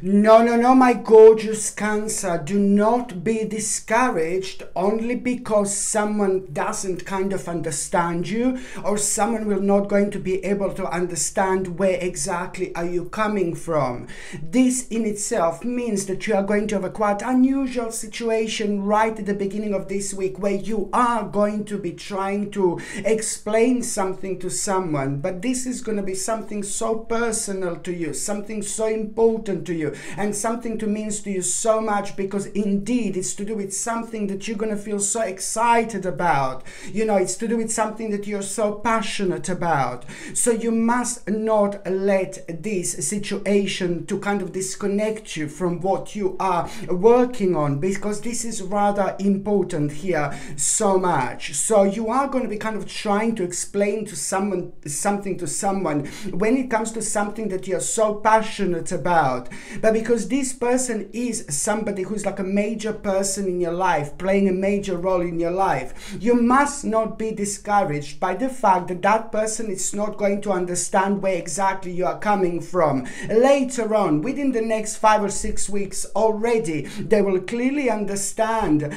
No, no, no, my gorgeous Cancer. Do not be discouraged only because someone doesn't kind of understand you, or someone will not going to be able to understand where exactly are you coming from. This in itself means that you are going to have a quite unusual situation right at the beginning of this week, where you are going to be trying to explain something to someone, but this is going to be something so personal to you, something so important to you, and something to means to you so much, because indeed it's to do with something that you're going to feel so excited about. You know, it's to do with something that you're so passionate about. So you must not let this situation to kind of disconnect you from what you are working on, because this is rather important here so much. So you are going to be kind of trying to explain to someone something to someone when it comes to something that you're so passionate about. But because this person is somebody who's like a major person in your life, playing a major role in your life, you must not be discouraged by the fact that that person is not going to understand where exactly you are coming from. Later on, within the next 5 or 6 weeks already, they will clearly understand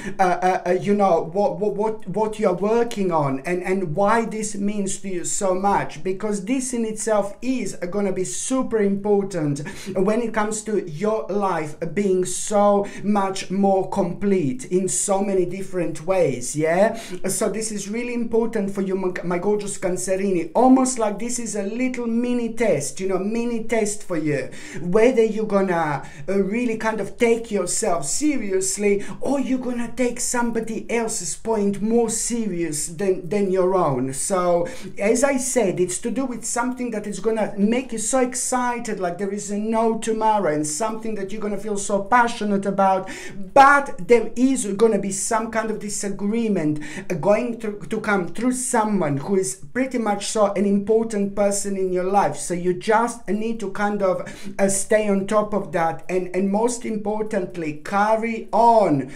you know, what you're working on, and why this means to you so much, because this in itself is going to be super important when it comes to your life being so much more complete in so many different ways. Yeah, so this is really important for you, my gorgeous Cancerini. Almost like this is a little mini test, you know, mini test for you, whether you're gonna really kind of take yourself seriously, or you're gonna take somebody else's point more serious than your own. So as I said, it's to do with something that is gonna make you so excited, like there is no tomorrow, and something that you're gonna feel so passionate about, but there is gonna be some kind of disagreement going to come through someone who is pretty much so an important person in your life. So you just need to kind of stay on top of that, and most importantly, carry on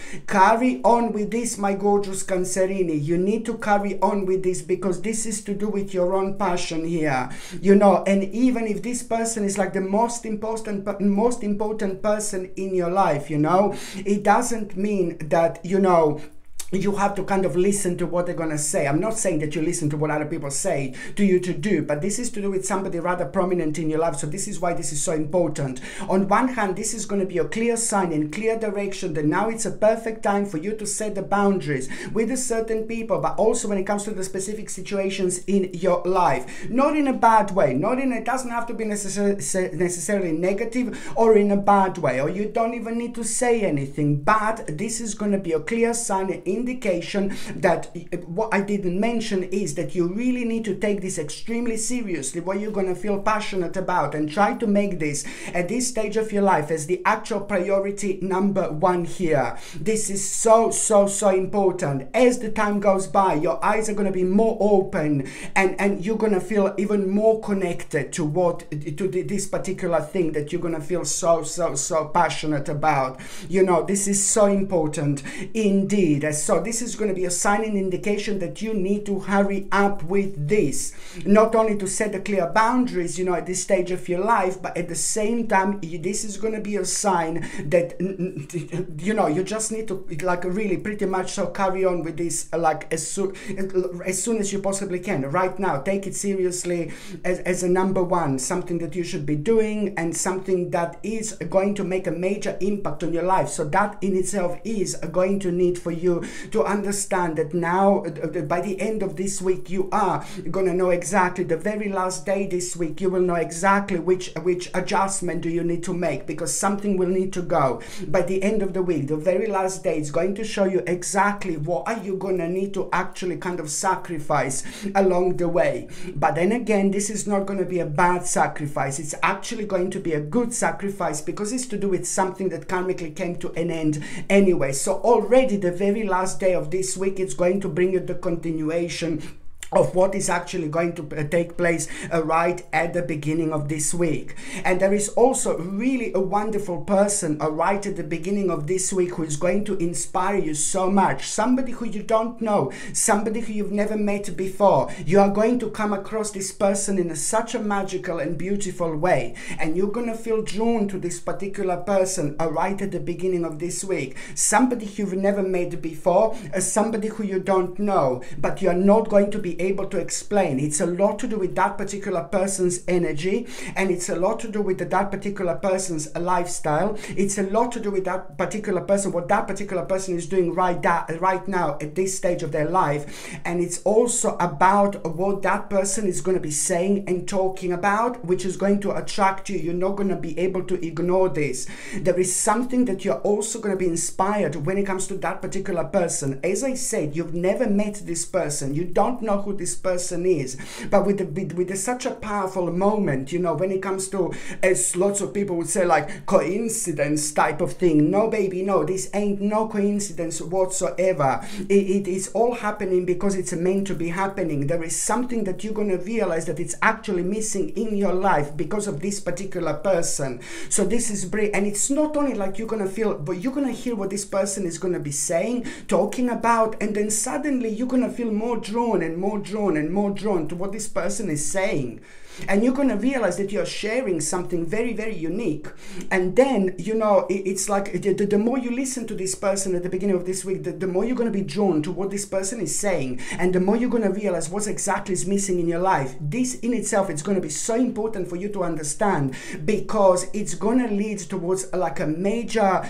with this, my gorgeous Cancerini. You need to carry on with this, because this is to do with your own passion here, you know. And even if this person is like the most important person in your life, you know, it doesn't mean that, you know, you have to kind of listen to what they're going to say. I'm not saying that you listen to what other people say to you to do, but this is to do with somebody rather prominent in your life. So this is why this is so important. On one hand, this is going to be a clear sign and clear direction that now it's a perfect time for you to set the boundaries with a certain people, but also when it comes to the specific situations in your life. Not in a bad way, it doesn't have to be necessarily negative or in a bad way, or you don't even need to say anything, but this is going to be a clear sign and indication that what I didn't mention is that you really need to take this extremely seriously, what you're going to feel passionate about, and try to make this at this stage of your life as the actual priority number one here. This is so important. As the time goes by, your eyes are going to be more open, and you're going to feel even more connected to this particular thing that you're going to feel so passionate about. You know, this is so important indeed. So this is going to be a sign and indication that you need to hurry up with this, not only to set the clear boundaries, you know, at this stage of your life, but at the same time, this is going to be a sign that, you know, you just need to like really pretty much so carry on with this like as soon as you possibly can. Right now, take it seriously as a number one, something that you should be doing, and something that is going to make a major impact on your life. So that in itself is going to need for you to understand that now by the end of this week you are going to know exactly, the very last day this week you will know exactly which adjustment do you need to make, because something will need to go. By the end of the week, the very last day, is going to show you exactly what are you going to need to actually kind of sacrifice along the way. But then again, this is not going to be a bad sacrifice. It's actually going to be a good sacrifice, because it's to do with something that karmically came to an end anyway. So already the very last day of this week, it's going to bring you the continuation of what is actually going to take place right at the beginning of this week. And there is also really a wonderful person right at the beginning of this week who is going to inspire you so much. Somebody who you don't know, somebody who you've never met before. You are going to come across this person in such a magical and beautiful way, and you're going to feel drawn to this particular person right at the beginning of this week. Somebody you've never met before, somebody who you don't know, but you're not going to be able to explain. It's a lot to do with that particular person's energy, and it's a lot to do with that particular person's lifestyle. It's a lot to do with that particular person, what that particular person is doing right now at this stage of their life. And it's also about what that person is going to be saying and talking about, which is going to attract you. You're not going to be able to ignore this. There is something that you're also going to be inspired when it comes to that particular person. As I said, you've never met this person. You don't know who this person is, but with such a powerful moment, you know, when it comes to, as lots of people would say, like coincidence type of thing. No, baby, no, this ain't no coincidence whatsoever. It is all happening because it's meant to be happening. There is something that you're going to realize that it's actually missing in your life because of this particular person. So this is great. And it's not only like you're going to feel, but you're going to hear what this person is going to be saying, talking about, and then suddenly you're going to feel more drawn and more drawn and more drawn to what this person is saying. And you're going to realize that you're sharing something very, very unique. And then, you know, it's like the more you listen to this person at the beginning of this week, the more you're going to be drawn to what this person is saying. And the more you're going to realize what exactly is missing in your life. This in itself, it's going to be so important for you to understand, because it's going to lead towards like a major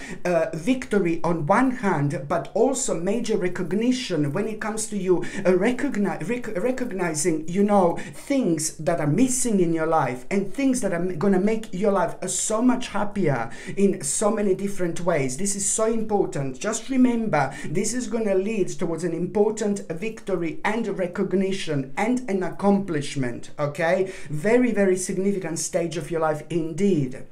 victory on one hand, but also major recognition when it comes to you recognizing, you know, things that are missing in your life, and things that are going to make your life so much happier in so many different ways. This is so important. Just remember, this is going to lead towards an important victory and recognition and an accomplishment. Okay, very, very significant stage of your life indeed.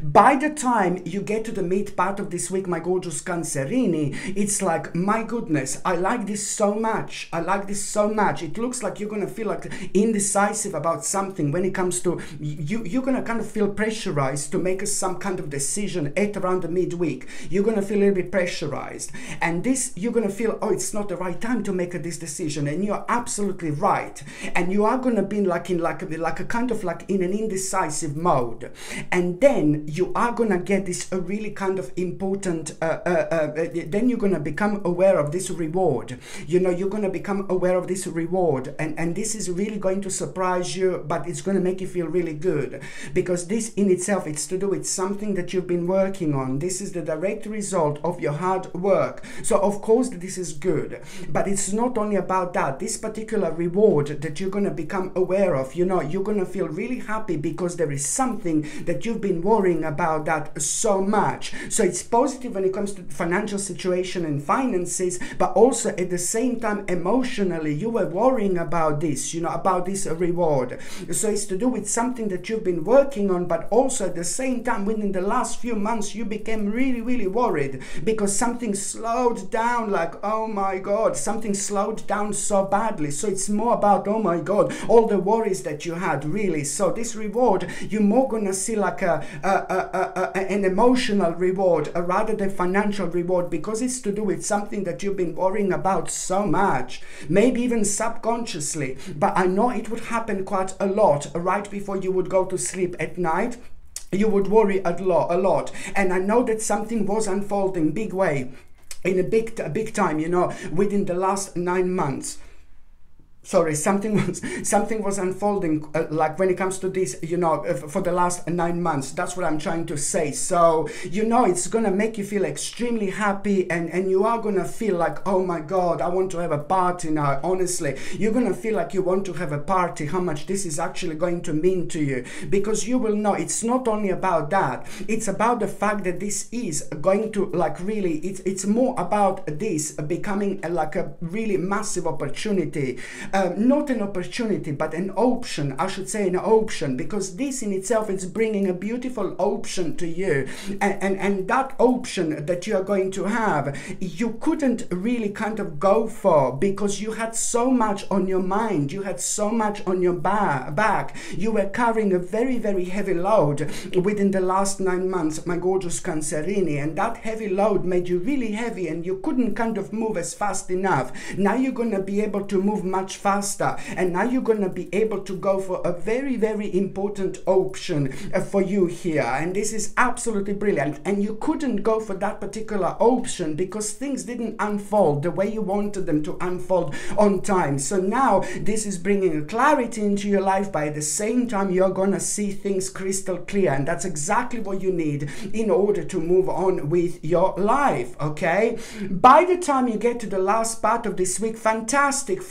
By the time you get to the mid part of this week, my gorgeous Cancerini, it's like, my goodness, I like this so much. I like this so much. It looks like you're going to feel like indecisive about something when it comes to, you're going to kind of feel pressurized to make some kind of decision at around the midweek. You're going to feel a little bit pressurized. And this, you're going to feel, oh, it's not the right time to make this decision. And you're absolutely right. And you are going to be like in like a kind of like in an indecisive mode. And then you are going to get this really kind of important, then you're going to become aware of this reward. You know, you're going to become aware of this reward. And this is really going to surprise you, but it's going to make you feel really good. Because this in itself, it's to do with something that you've been working on. This is the direct result of your hard work. So of course this is good. But it's not only about that. This particular reward that you're going to become aware of, you know, you're going to feel really happy because there is something that you've been worrying about that so much. So it's positive when it comes to financial situation and finances, but also at the same time emotionally you were worrying about this, you know, about this reward. So it's to do with something that you've been working on, but also at the same time within the last few months you became really, really worried because something slowed down, like, oh my God, something slowed down so badly. So it's more about, oh my God, all the worries that you had, really. So this reward, you're more gonna see like an emotional reward rather than financial reward, because it's to do with something that you've been worrying about so much, maybe even subconsciously. But I know it would happen quite a lot right before you would go to sleep at night. You would worry a lot. And I know that something was unfolding big way, in a big time, you know, within the last 9 months. Sorry, something was unfolding, like when it comes to this, you know, for the last 9 months. That's what I'm trying to say. So, you know, it's going to make you feel extremely happy, and you are going to feel like, oh my God, I want to have a party now. Honestly, you're going to feel like you want to have a party, how much this is actually going to mean to you, because you will know it's not only about that. It's about the fact that this is going to, like, really, it's more about this becoming like a really massive opportunity. not an opportunity, but an option. I should say an option, because this in itself is bringing a beautiful option to you. And that option that you are going to have, you couldn't really kind of go for, because you had so much on your mind, you had so much on your back. You were carrying a very, very heavy load within the last 9 months, my gorgeous Cancerini, and that heavy load made you really heavy, and you couldn't kind of move as fast enough. Now you're going to be able to move much faster, and now you're going to be able to go for a very, very important option for you here. And this is absolutely brilliant. And you couldn't go for that particular option because things didn't unfold the way you wanted them to unfold on time. So now this is bringing a clarity into your life, but at the same time you're going to see things crystal clear, and that's exactly what you need in order to move on with your life. Okay, by the time you get to the last part of this week, fantastic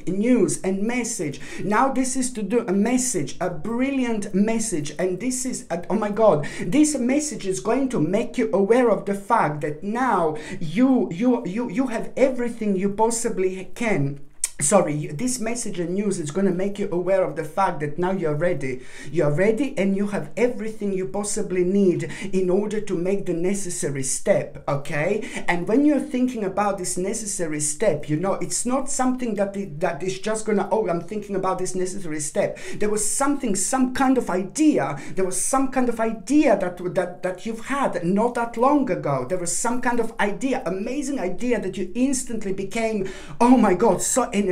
news and message. Now this is to do a message, a brilliant message, and this is oh my god, this message is going to make you aware of the fact that now you have everything you possibly can. Sorry, this message and news is going to make you aware of the fact that now you're ready. You're ready, and you have everything you possibly need in order to make the necessary step, okay? And when you're thinking about this necessary step, you know, it's not something that is just going to, oh, I'm thinking about this necessary step. There was something, some kind of idea. There was some kind of idea that you've had not that long ago. There was some kind of idea, amazing idea that you instantly became, oh my God, so energetic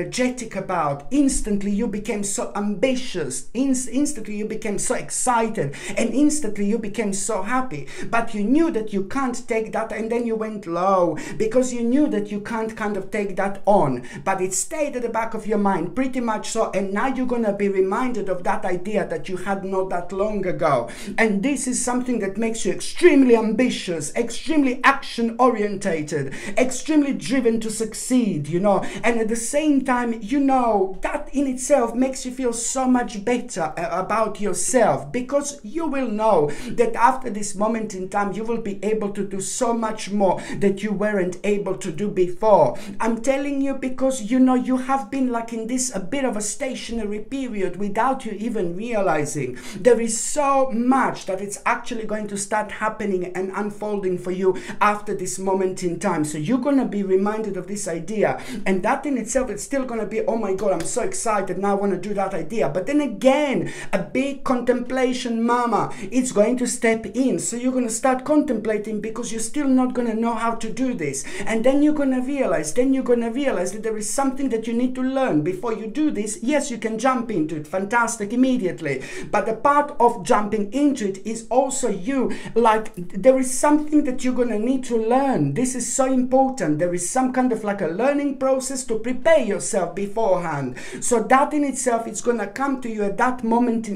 about. Instantly you became so ambitious, instantly you became so excited, and instantly you became so happy. But you knew that you can't take that, and then you went low because you knew that you can't kind of take that on, but it stayed at the back of your mind pretty much so. And now you're gonna be reminded of that idea that you had not that long ago, and this is something that makes you extremely ambitious, extremely action orientated, extremely driven to succeed, you know. And at the same time, you know, that in itself makes you feel so much better about yourself, because you will know that after this moment in time you will be able to do so much more that you weren't able to do before. I'm telling you, because you know you have been like in this a bit of a stationary period without you even realizing. There is so much that it's actually going to start happening and unfolding for you after this moment in time. So you're going to be reminded of this idea, and that in itself, it's still going to be, oh my God, I'm so excited, now I want to do that idea. But then again, a big contemplation mama, it's going to step in. So you're going to start contemplating because you're still not going to know how to do this. And then you're going to realize, that there is something that you need to learn before you do this. Yes, you can jump into it, fantastic, immediately. But the part of jumping into it is also you, like there is something that you're going to need to learn. This is so important. There is some kind of like a learning process to prepare yourself beforehand. So that in itself, it's going to come to you at that moment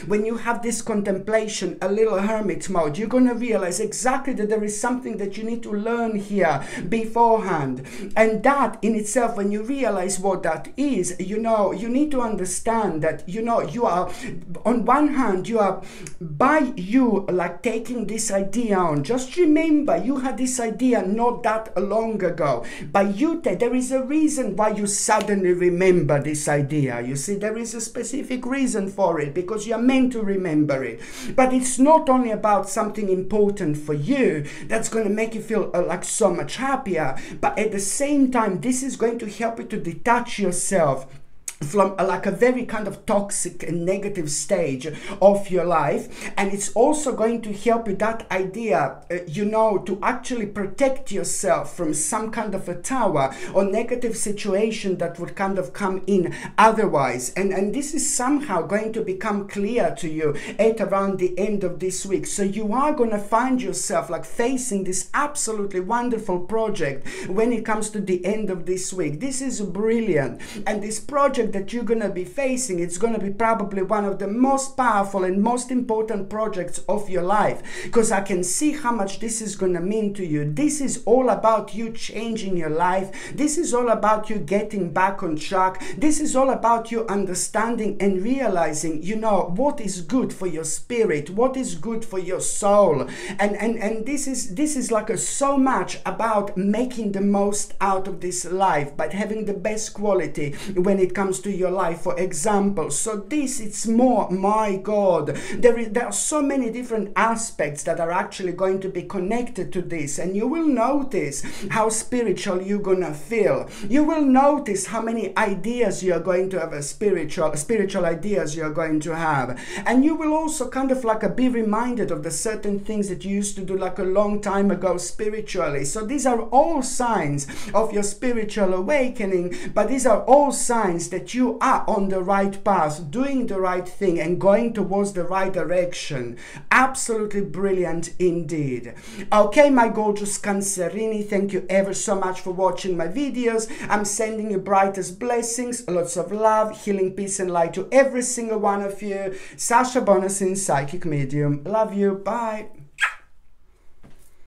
when you have this contemplation, a little hermit mode. You're going to realize exactly that there is something that you need to learn here beforehand. And that in itself, when you realize what that is, you know, you need to understand that, you know, you are, on one hand, you are, by you like taking this idea on, just remember you had this idea not that long ago. By you, there is a reason why you suddenly remember this idea. You see, there is a specific reason for it, because you are meant to remember it. But it's not only about something important for you that's going to make you feel like so much happier, but at the same time, this is going to help you to detach yourself from like a very kind of toxic and negative stage of your life. And it's also going to help you, that idea, you know, to actually protect yourself from some kind of a tower or negative situation that would kind of come in otherwise. And this is somehow going to become clear to you at around the end of this week. So you are going to find yourself like facing this absolutely wonderful project when it comes to the end of this week. This is brilliant. And this project project that you're going to be facing, it's going to be probably one of the most powerful and most important projects of your life, because I can see how much this is going to mean to you. This is all about you changing your life. This is all about you getting back on track. This is all about you understanding and realizing, you know, what is good for your spirit, what is good for your soul. And this is like so much about making the most out of this life, but having the best quality when it comes to your life, for example. So this, it's more, my God, there are so many different aspects that are actually going to be connected to this, and you will notice how spiritual you're gonna feel. You will notice how many ideas you're going to have, spiritual ideas you're going to have, and you will also kind of like be reminded of the certain things that you used to do like a long time ago spiritually. So these are all signs of your spiritual awakening, but these are all signs that you are on the right path, doing the right thing and going towards the right direction. Absolutely brilliant indeed. Okay, my gorgeous Cancerini, thank you ever so much for watching my videos. I'm sending you brightest blessings, lots of love, healing, peace and light to every single one of you. Sasha Bonasin, Psychic Medium. Love you. Bye.